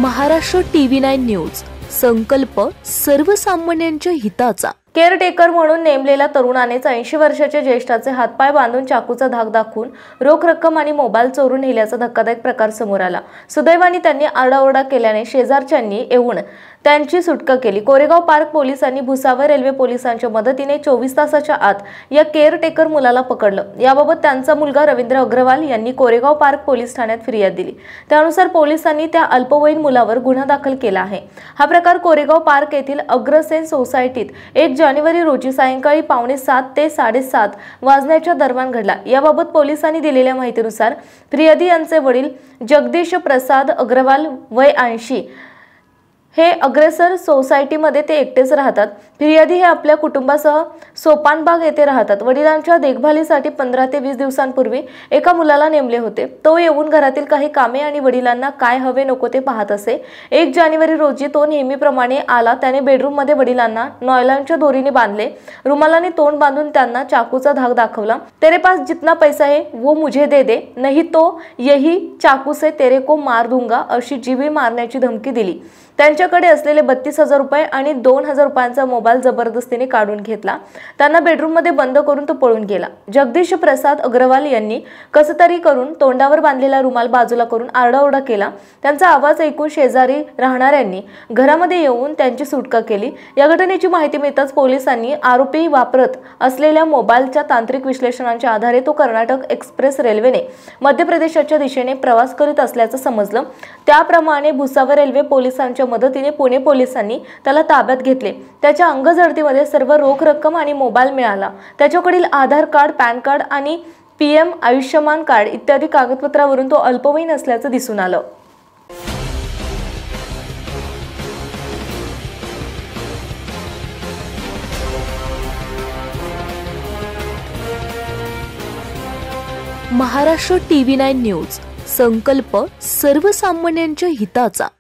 Maharashtra TV9 news. संकल्प सर्वसामान्यांच्या हिताचा. केअरटेकर म्हणून नेमलेल्या तरुणाने 80 वर्षाच्या ज्येष्ठाचे हातपाय बांधून चाकूचा धाक दाखवून रोख रक्कम आणि मोबाईल चोरून नेल्याचा धक्कादायक प्रकार समोर आला. सुदैवाने त्यांनी आरडाओरडा केल्याने शेजारच्यांनी येऊन त्यांची सुटका केली. कोरेगाव पार्क पोलिसांनी भुसावळ रेल्वे पोलिसांच्या मदतीने 24 तासाच्या आत या केअरटेकर मुलाला पकडलं. याबाबत त्यांचा मुलगा रवींद्र अग्रवाल यांनी कोरेगाव पार्क पोलीस ठाण्यात फिर्याद दिली. त्यानुसार पोलिसांनी त्या अल्पवयीन मुलावर गुन्हा दाखल केला आहे. हा प्रकार कोरेगाव पार्क येथील अग्रसेन सोसायटीत 1 जानेवारी रोजी सायंकाळी 6:45 ते 7:30 वाजण्याच्या दरम्यान घडला. याबाबत पोलिसांनी दिलेल्या माहितीनुसार फिर्यादी यांचे वडील जगदीश प्रसाद अग्रवाल वय 80 हे अग्रसेन सोसायटीमध्ये ते एकटेच राहतात. फिर्यादी हे आपल्या कुटुंबासह सोपानबाग येथे राहतात. वडिलांच्या देखभालीसाठी 15 ते 20 दिवसांपूर्वी एका मुलाला नेमले होते. तो येऊन घरातील काही कामे आणि वडिलांना काय हवे नको ते पाहत असे. 1 जानेवारी रोजी तो नेहमीप्रमाणे आला. त्याने बेडरूममध्ये वडिलांना नॉयलॉनच्या दोरीने बांधले. रुमालाने तोंड बांधून त्यांना चाकूचा धाक दाखवला. तेरे पास जितना पैसा है वो मुझे दे दे, नहीं तो यही चाकू से तेरे को मार दूंगा अशी जीवे मारण्याची धमकी दिली. त्यांच्याकडे असलेले 32,000 रुपये आणि 2,000 रुपयांचा मोबाईल जबरदस्तीने काढून घेतला. त्यांना बेडरूममध्ये बंद करून तो पळून गेला. जगदीश प्रसाद अग्रवाल यांनी कसतरी करून तोंडावर बांधलेला रुमाल बाजूला करून आरडाओरडा केला. त्यांचा आवाज ऐकून शेजारी राहणाऱ्यांनी घरामध्ये येऊन त्यांची सुटका केली. या घटनेची माहिती मिळताच पोलिसांनी आरोपी वापरत असलेल्या मोबाईलच्या तांत्रिक विश्लेषणाच्या आधारे तो कर्नाटक एक्सप्रेस रेल्वेने मध्य प्रदेशाच्या दिशेने प्रवास करीत असल्याचं समजलं. त्याप्रमाणे भुसावळ रेल्वे पोलिसांच्या मदतीने पुणे पोलिसांनी त्याला ताब्यात घेतले. त्याच्या अंगझडतीमध्ये सर्व रोख रक्कम आणि मोबाईल मिळाला. त्याच्याकडील आधार कार्ड, पॅन कार्ड आणि PM आयुष्यमान कार्ड इत्यादी कागदपत्रावरून तो अल्पवयीन असल्याचं दिसून आलं. Maharashtra TV9 news. संकल्प सर्वसामान्यांच्या हिताचा.